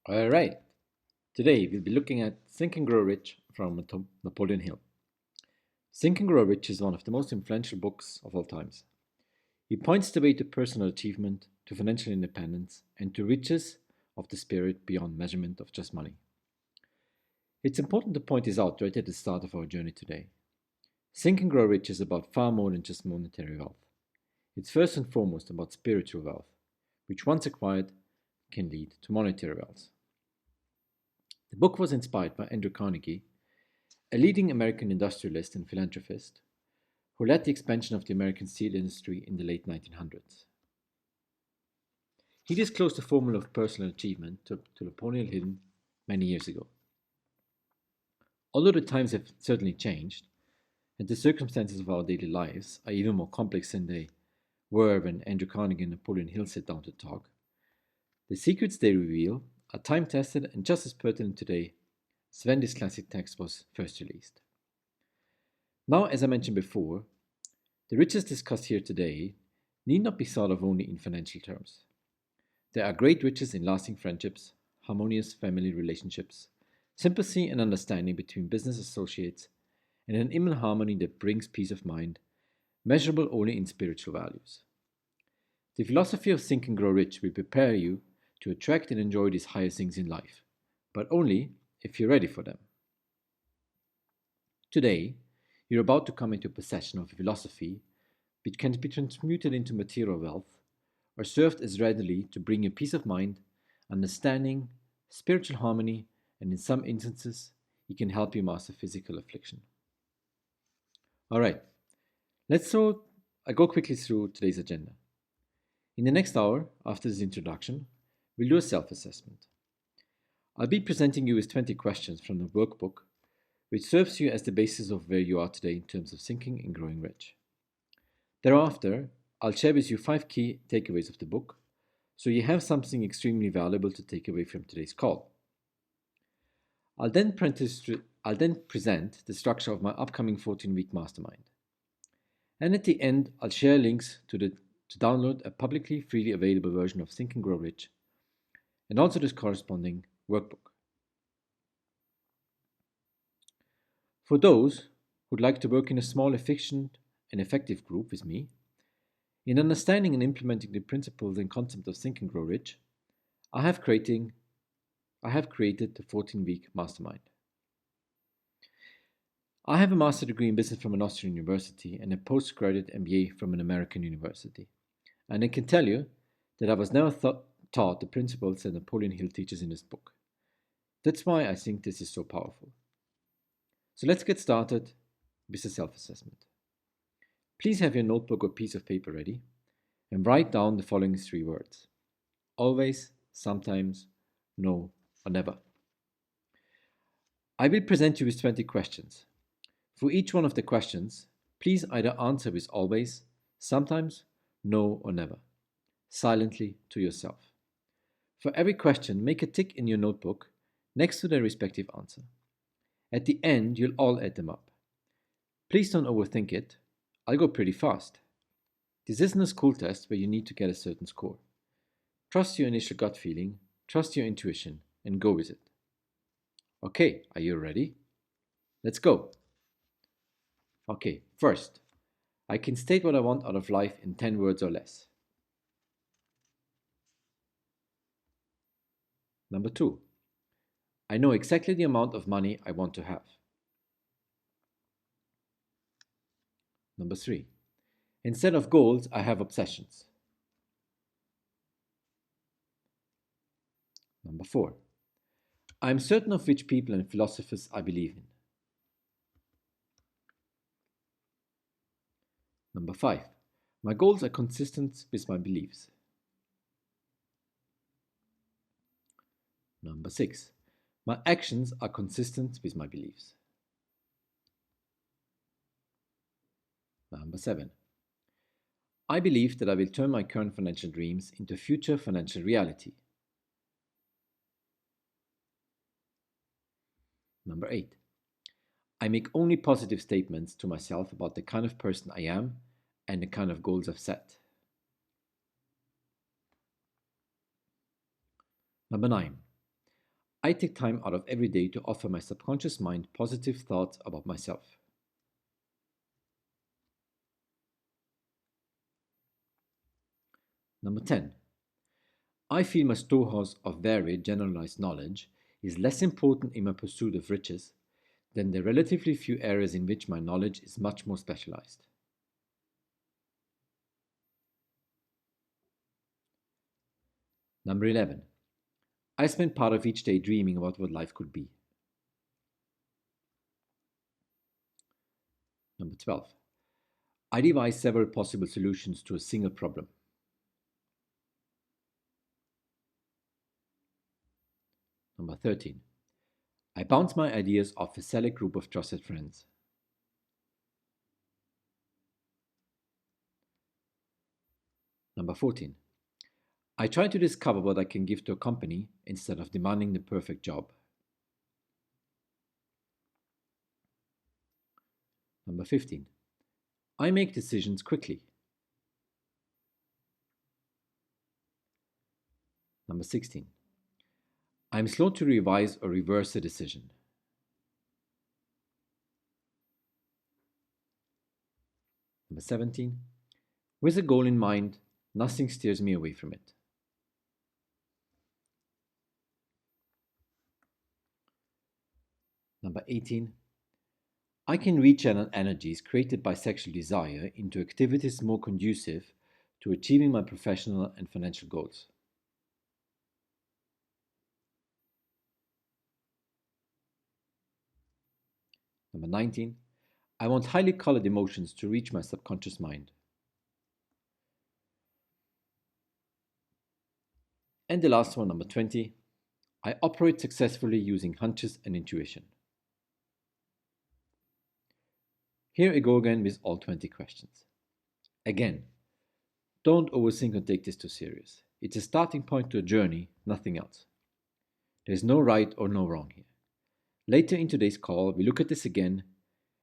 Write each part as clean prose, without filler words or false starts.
All right. Today we'll be looking at Think and Grow Rich from Napoleon Hill. Think and Grow Rich is one of the most influential books of all times. He points the way to personal achievement, to financial independence, and to riches of the spirit beyond measurement of just money. It's important to point this out right at the start of our journey today. Think and Grow Rich is about far more than just monetary wealth. It's first and foremost about spiritual wealth, which once acquired can lead to monetary wealth. The book was inspired by Andrew Carnegie, a leading American industrialist and philanthropist who led the expansion of the American steel industry in the late 1900s. He disclosed the formula of personal achievement to Napoleon Hill many years ago. Although the times have certainly changed, and the circumstances of our daily lives are even more complex than they were when Andrew Carnegie and Napoleon Hill sat down to talk, the secrets they reveal are time tested and just as pertinent today as when this classic text was first released. Now, as I mentioned before, the riches discussed here today need not be thought of only in financial terms. There are great riches in lasting friendships, harmonious family relationships, sympathy and understanding between business associates, and an inner harmony that brings peace of mind, measurable only in spiritual values. The philosophy of Think and Grow Rich will prepare you to attract and enjoy these higher things in life, but only if you're ready for them. Today, you're about to come into possession of a philosophy which can be transmuted into material wealth or served as readily to bring you peace of mind, understanding, spiritual harmony, and in some instances, it can help you master physical affliction. All right, I go quickly through today's agenda. In the next hour, after this introduction, we'll do a self-assessment. I'll be presenting you with 20 questions from the workbook, which serves you as the basis of where you are today in terms of thinking and growing rich. Thereafter, I'll share with you 5 key takeaways of the book, so you have something extremely valuable to take away from today's call. I'll then present the structure of my upcoming 14-week mastermind. And at the end, I'll share links to download a publicly freely available version of Think and Grow Rich, and also this corresponding workbook. For those who'd like to work in a small, efficient, and effective group with me, in understanding and implementing the principles and concepts of Think and Grow Rich, I have created the 14-week mastermind. I have a master's degree in business from an Austrian university and a postgraduate MBA from an American university. And I can tell you that I was never taught the principles that Napoleon Hill teaches in this book. That's why I think this is so powerful. So let's get started with the self-assessment. Please have your notebook or piece of paper ready and write down the following 3 words: always, sometimes, no, or never. I will present you with 20 questions. For each one of the questions, please either answer with always, sometimes, no, or never, silently to yourself. For every question, make a tick in your notebook next to their respective answer. At the end, you'll all add them up. Please don't overthink it. I'll go pretty fast. This isn't a school test where you need to get a certain score. Trust your initial gut feeling, trust your intuition, and go with it. Okay, are you ready? Let's go. Okay, first, I can state what I want out of life in 10 words or less. Number 2, I know exactly the amount of money I want to have. Number 3, instead of goals, I have obsessions. Number 4, I am certain of which people and philosophers I believe in. Number 5, my goals are consistent with my beliefs. Number 6, my actions are consistent with my beliefs. Number 7, I believe that I will turn my current financial dreams into future financial reality. Number 8, I make only positive statements to myself about the kind of person I am and the kind of goals I've set. Number 9, I take time out of every day to offer my subconscious mind positive thoughts about myself. Number 10. I feel my storehouse of varied generalized knowledge is less important in my pursuit of riches than the relatively few areas in which my knowledge is much more specialized. Number 11. I spend part of each day dreaming about what life could be. Number 12. I devise several possible solutions to a single problem. Number 13. I bounce my ideas off a select group of trusted friends. Number 14. I try to discover what I can give to a company instead of demanding the perfect job. Number 15. I make decisions quickly. Number 16. I am slow to revise or reverse a decision. Number 17. With a goal in mind, nothing steers me away from it. Number 18. I can rechannel energies created by sexual desire into activities more conducive to achieving my professional and financial goals. Number 19. I want highly colored emotions to reach my subconscious mind. And the last one, number 20. I operate successfully using hunches and intuition. Here I go again with all 20 questions. Again, don't overthink or take this too serious. It's a starting point to a journey, nothing else. There's no right or no wrong here. Later in today's call, we look at this again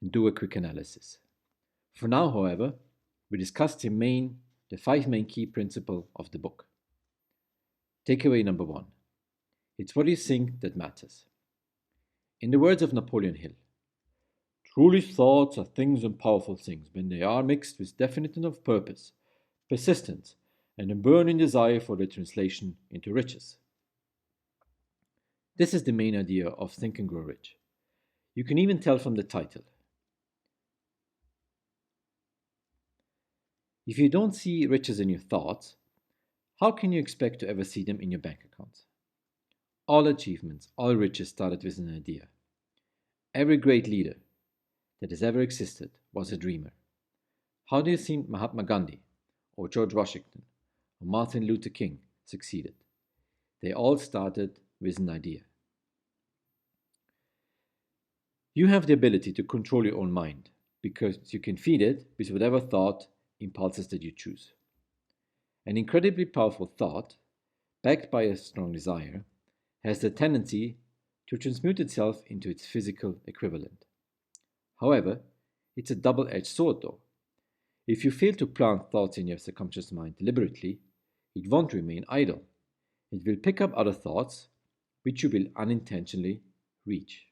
and do a quick analysis. For now, however, we discuss the 5 main key principles of the book. Takeaway number 1. It's what you think that matters. In the words of Napoleon Hill, truly thoughts are things and powerful things when they are mixed with definiteness of purpose, persistence, and a burning desire for their translation into riches. This is the main idea of Think and Grow Rich. You can even tell from the title. If you don't see riches in your thoughts, how can you expect to ever see them in your bank accounts? All achievements, all riches started with an idea. Every great leader that has ever existed was a dreamer. How do you think Mahatma Gandhi, or George Washington, or Martin Luther King succeeded? They all started with an idea. You have the ability to control your own mind because you can feed it with whatever thought impulses that you choose. An incredibly powerful thought, backed by a strong desire, has the tendency to transmute itself into its physical equivalent. However, it's a double-edged sword though. If you fail to plant thoughts in your subconscious mind deliberately, it won't remain idle. It will pick up other thoughts, which you will unintentionally reach.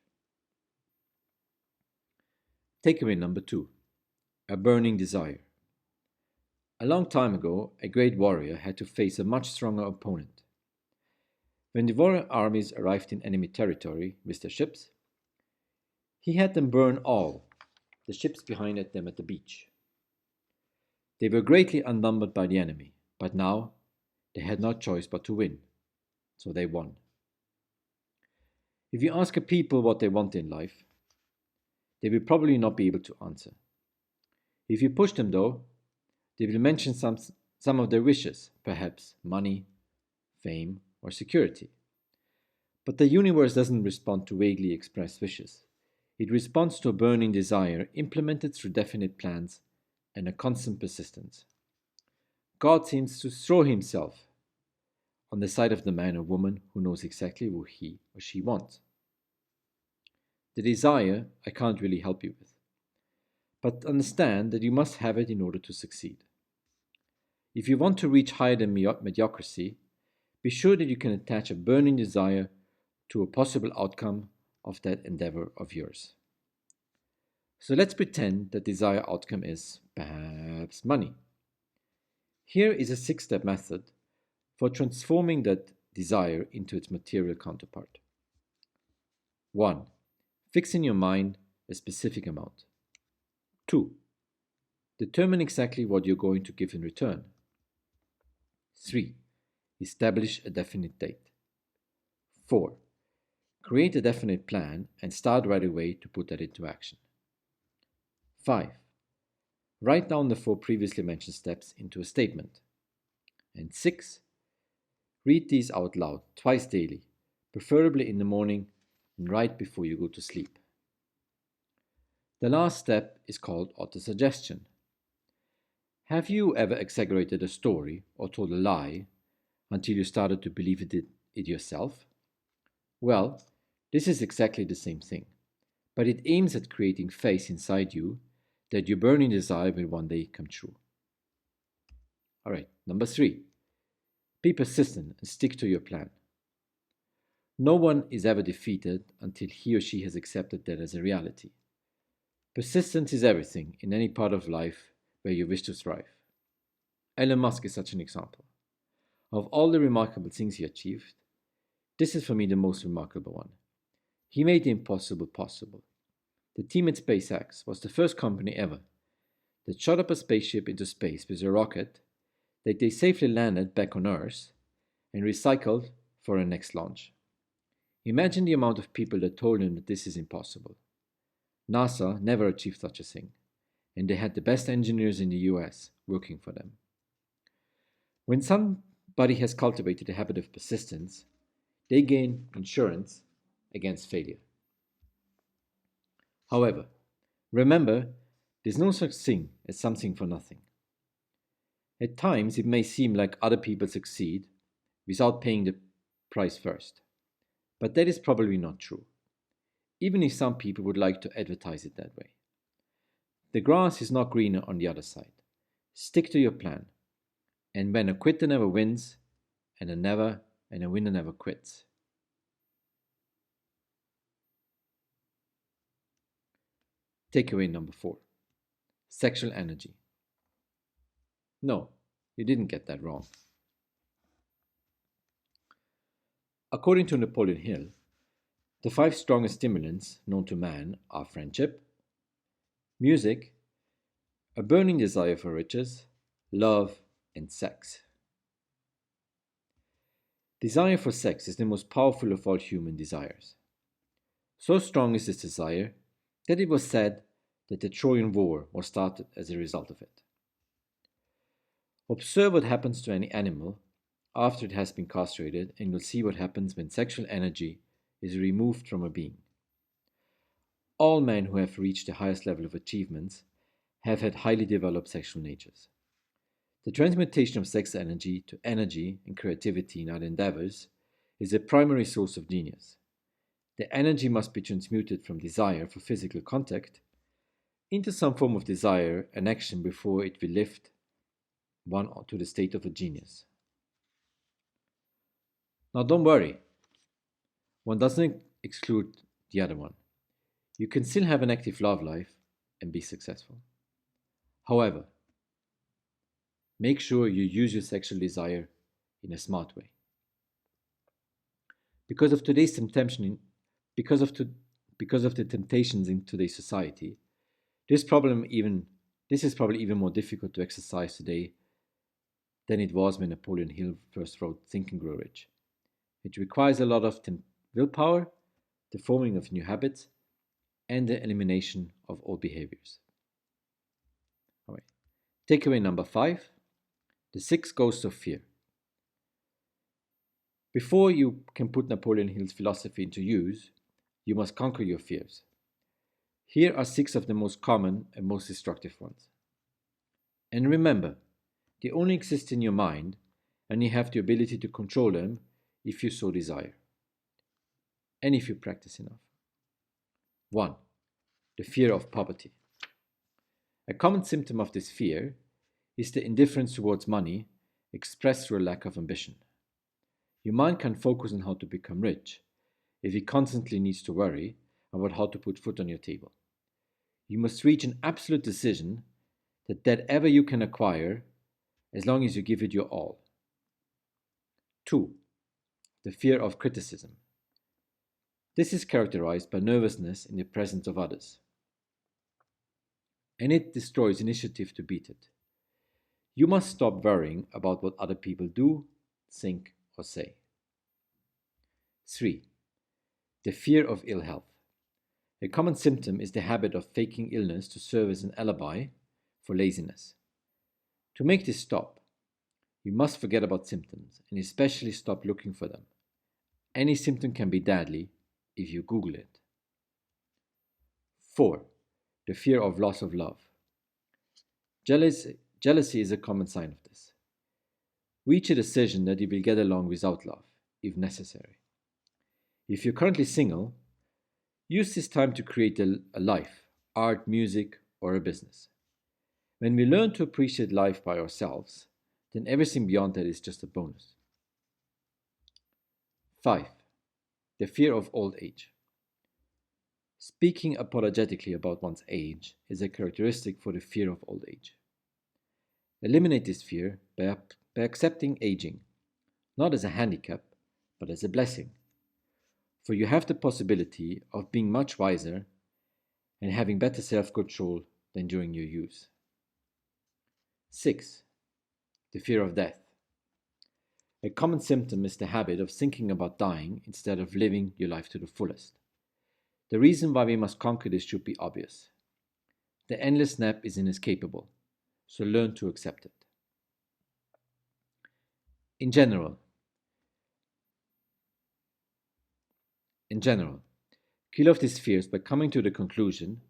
Takeaway number 2. A burning desire. A long time ago, a great warrior had to face a much stronger opponent. When the warrior armies arrived in enemy territory with their ships, he had them burn all the ships behind them at the beach. They were greatly outnumbered by the enemy, but now they had no choice but to win, so they won. If you ask a people what they want in life, they will probably not be able to answer. If you push them though, they will mention some of their wishes, perhaps money, fame, or security. But the universe doesn't respond to vaguely expressed wishes. It responds to a burning desire implemented through definite plans and a constant persistence. God seems to throw himself on the side of the man or woman who knows exactly what he or she wants. The desire I can't really help you with, but understand that you must have it in order to succeed. If you want to reach higher than mediocrity, be sure that you can attach a burning desire to a possible outcome of that endeavor of yours. So let's pretend the desired outcome is perhaps money. Here is a 6-step method for transforming that desire into its material counterpart. 1. Fix in your mind a specific amount. 2. Determine exactly what you're going to give in return. 3. Establish a definite date. 4. Create a definite plan and start right away to put that into action. 5. Write down the 4 previously mentioned steps into a statement. And 6. Read these out loud twice daily, preferably in the morning and right before you go to sleep. The last step is called autosuggestion. Have you ever exaggerated a story or told a lie until you started to believe it yourself? Well, this is exactly the same thing, but it aims at creating faith inside you that your burning desire will one day come true. Alright, number 3. Be persistent and stick to your plan. No one is ever defeated until he or she has accepted that as a reality. Persistence is everything in any part of life where you wish to thrive. Elon Musk is such an example. Of all the remarkable things he achieved, this is for me the most remarkable one. He made the impossible possible. The team at SpaceX was the first company ever that shot up a spaceship into space with a rocket that they safely landed back on Earth and recycled for a next launch. Imagine the amount of people that told him that this is impossible. NASA never achieved such a thing, and they had the best engineers in the US working for them. When somebody has cultivated a habit of persistence, they gain insurance against failure. However, remember, there's no such thing as something for nothing. At times, it may seem like other people succeed without paying the price first, but that is probably not true, even if some people would like to advertise it that way. The grass is not greener on the other side. Stick to your plan, and when a quitter never wins, and a winner never quits. Takeaway number 4. Sexual energy. No, you didn't get that wrong. According to Napoleon Hill, the 5 strongest stimulants known to man are friendship, music, a burning desire for riches, love, and sex. Desire for sex is the most powerful of all human desires. So strong is this desire that it was said that the Trojan War was started as a result of it. Observe what happens to any animal after it has been castrated, and you'll see what happens when sexual energy is removed from a being. All men who have reached the highest level of achievements have had highly developed sexual natures. The transmutation of sex energy to energy and creativity in our endeavors is a primary source of genius. The energy must be transmuted from desire for physical contact into some form of desire and action before it will lift one to the state of a genius. Now don't worry, one doesn't exclude the other one. You can still have an active love life and be successful. However, make sure you use your sexual desire in a smart way. Because of today's temptation, because of the temptations in today's society, this is probably even more difficult to exercise today than it was when Napoleon Hill first wrote Think and Grow Rich. It requires a lot of willpower, the forming of new habits, and the elimination of old behaviors. All right. Takeaway number 5, the 6 ghosts of fear. Before you can put Napoleon Hill's philosophy into use, you must conquer your fears. Here are 6 of the most common and most destructive ones. And remember, they only exist in your mind, and you have the ability to control them if you so desire, and if you practice enough. 1. The fear of poverty. A common symptom of this fear is the indifference towards money expressed through a lack of ambition. Your mind can focus on how to become rich, if he constantly needs to worry about how to put food on your table. You must reach an absolute decision that ever you can acquire as long as you give it your all. 2. The fear of criticism. This is characterized by nervousness in the presence of others, and it destroys initiative to beat it. You must stop worrying about what other people do, think, or say. 3. The fear of ill health. A common symptom is the habit of faking illness to serve as an alibi for laziness. To make this stop, you must forget about symptoms and especially stop looking for them. Any symptom can be deadly if you Google it. 4. The fear of loss of love. Jealousy is a common sign of this. Reach a decision that you will get along without love, if necessary. If you're currently single, use this time to create a life, art, music, or a business. When we learn to appreciate life by ourselves, then everything beyond that is just a bonus. 5. The fear of old age. Speaking apologetically about one's age is a characteristic for the fear of old age. Eliminate this fear by accepting aging, not as a handicap, but as a blessing. For you have the possibility of being much wiser and having better self-control than during your youth. 6. The fear of death. A common symptom is the habit of thinking about dying instead of living your life to the fullest. The reason why we must conquer this should be obvious. The endless nap is inescapable, so learn to accept it. In general, kill off these fears by coming to the conclusion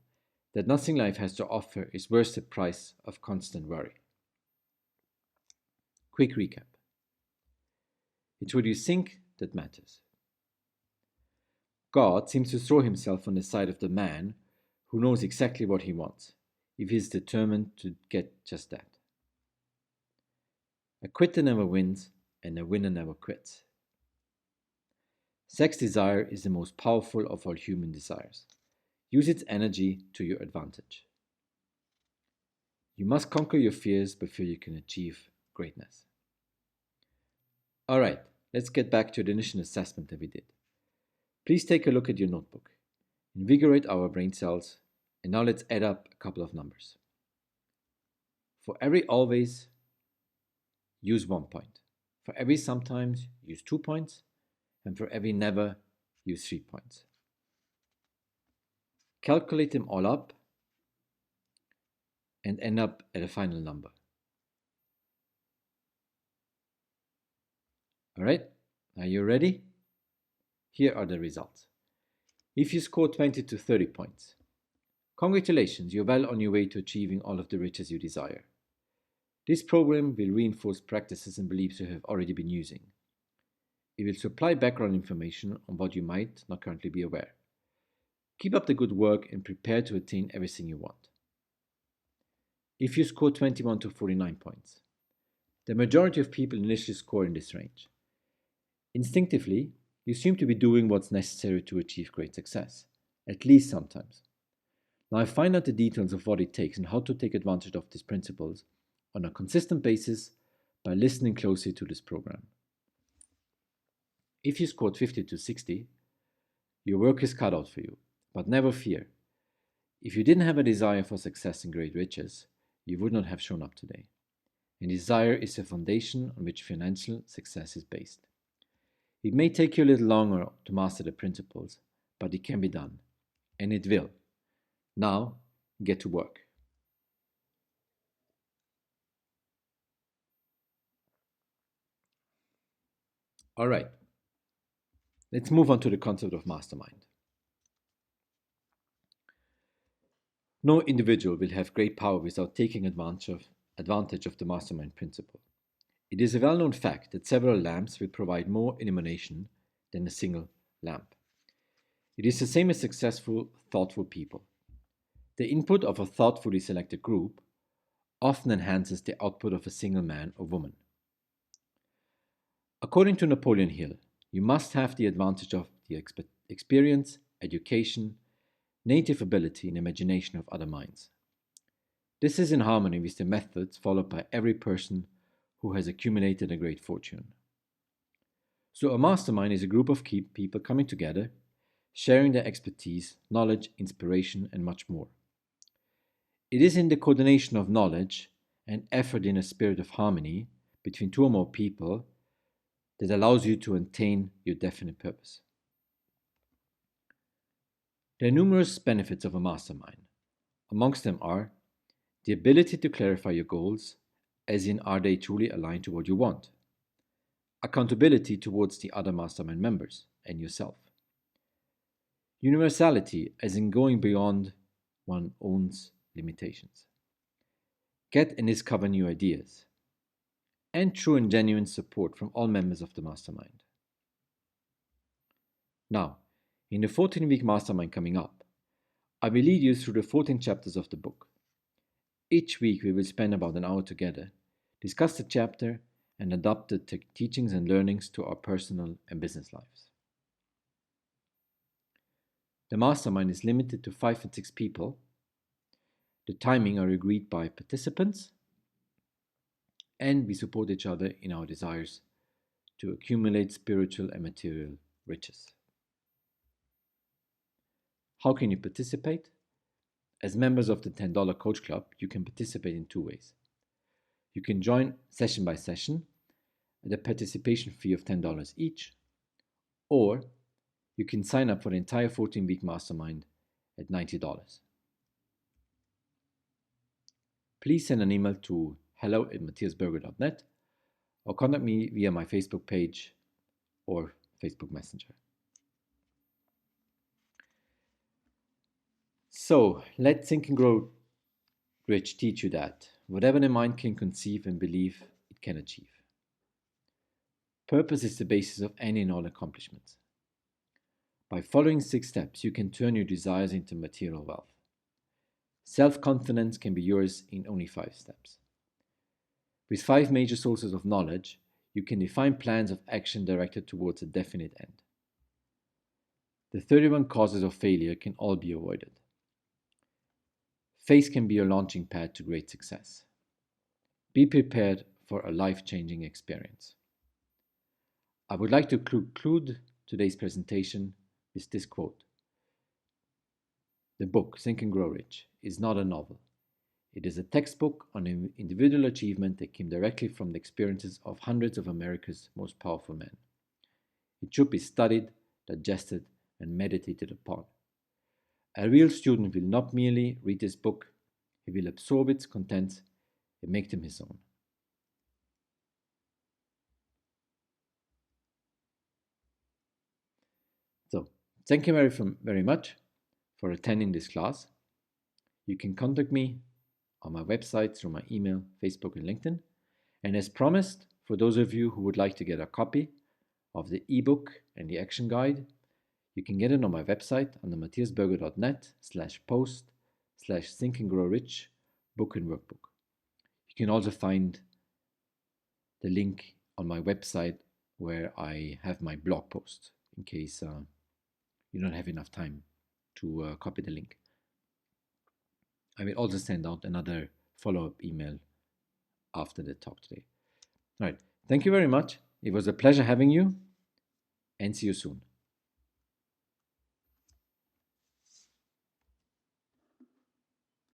that nothing life has to offer is worth the price of constant worry. Quick recap. It's what you think that matters. God seems to throw himself on the side of the man who knows exactly what he wants, if he is determined to get just that. A quitter never wins, and a winner never quits. Sex desire is the most powerful of all human desires. Use its energy to your advantage. You must conquer your fears before you can achieve greatness. Alright, let's get back to the initial assessment that we did. Please take a look at your notebook. Invigorate our brain cells, and now let's add up a couple of numbers. For every always, use 1 point. For every sometimes, use 2 points. And for every never, use 3 points. Calculate them all up and end up at a final number. Alright, are you ready? Here are the results. If you score 20 to 30 points, congratulations, you're well on your way to achieving all of the riches you desire. This program will reinforce practices and beliefs you have already been using. It will supply background information on what you might not currently be aware. Keep up the good work and prepare to attain everything you want. If you score 21 to 49 points, the majority of people initially score in this range. Instinctively, you seem to be doing what's necessary to achieve great success, at least sometimes. Now find out the details of what it takes and how to take advantage of these principles on a consistent basis by listening closely to this program. If you scored 50 to 60, your work is cut out for you, but never fear. If you didn't have a desire for success and great riches, you would not have shown up today. And desire is the foundation on which financial success is based. It may take you a little longer to master the principles, but it can be done, and it will. Now, get to work. All right, let's move on to the concept of mastermind. No individual will have great power without taking advantage of the mastermind principle. It is a well-known fact that several lamps will provide more illumination than a single lamp. It is the same as successful, thoughtful people. The input of a thoughtfully selected group often enhances the output of a single man or woman. According to Napoleon Hill, you must have the advantage of the experience, education, native ability, and imagination of other minds. This is in harmony with the methods followed by every person who has accumulated a great fortune. So, a mastermind is a group of key people coming together, sharing their expertise, knowledge, inspiration, and much more. It is in the coordination of knowledge and effort in a spirit of harmony between two or more people that allows you to attain your definite purpose. There are numerous benefits of a mastermind. Amongst them are the ability to clarify your goals, as in are they truly aligned to what you want, accountability towards the other mastermind members and yourself, universality, as in going beyond one's own limitations, get and discover new ideas, and true and genuine support from all members of the mastermind. Now, in the 14-week mastermind coming up, I will lead you through the 14 chapters of the book. Each week we will spend about an hour together, discuss the chapter, and adapt the teachings and learnings to our personal and business lives. The mastermind is limited to 5 and 6 people. The timing are agreed by participants, and we support each other in our desires to accumulate spiritual and material riches. How can you participate? As members of the $10 Coach Club, you can participate in 2 ways. You can join session by session at a participation fee of $10 each, or you can sign up for the entire 14-week mastermind at $90. Please send an email to hello@matthiasberger.net or contact me via my Facebook page or Facebook Messenger. So, let Think and Grow Rich teach you that whatever the mind can conceive and believe, it can achieve. Purpose is the basis of any and all accomplishments. By following 6 steps, you can turn your desires into material wealth. Self-confidence can be yours in only 5 steps. With 5 major sources of knowledge, you can define plans of action directed towards a definite end. The 31 causes of failure can all be avoided. Faith can be your launching pad to great success. Be prepared for a life-changing experience. I would like to conclude today's presentation with this quote. The book, Think and Grow Rich, is not a novel. It is a textbook on individual achievement that came directly from the experiences of hundreds of America's most powerful men. It should be studied, digested, and meditated upon. A real student will not merely read this book, he will absorb its contents and make them his own. So, thank you very much for attending this class. You can contact me on my website through my email, Facebook, and LinkedIn. And as promised, for those of you who would like to get a copy of the ebook and the action guide, you can get it on my website under matthiasberger.net/post/Think and Grow Rich book and workbook. You can also find the link on my website where I have my blog post in case you don't have enough time to copy the link. I will also send out another follow-up email after the talk today. All right. Thank you very much. It was a pleasure having you, and see you soon.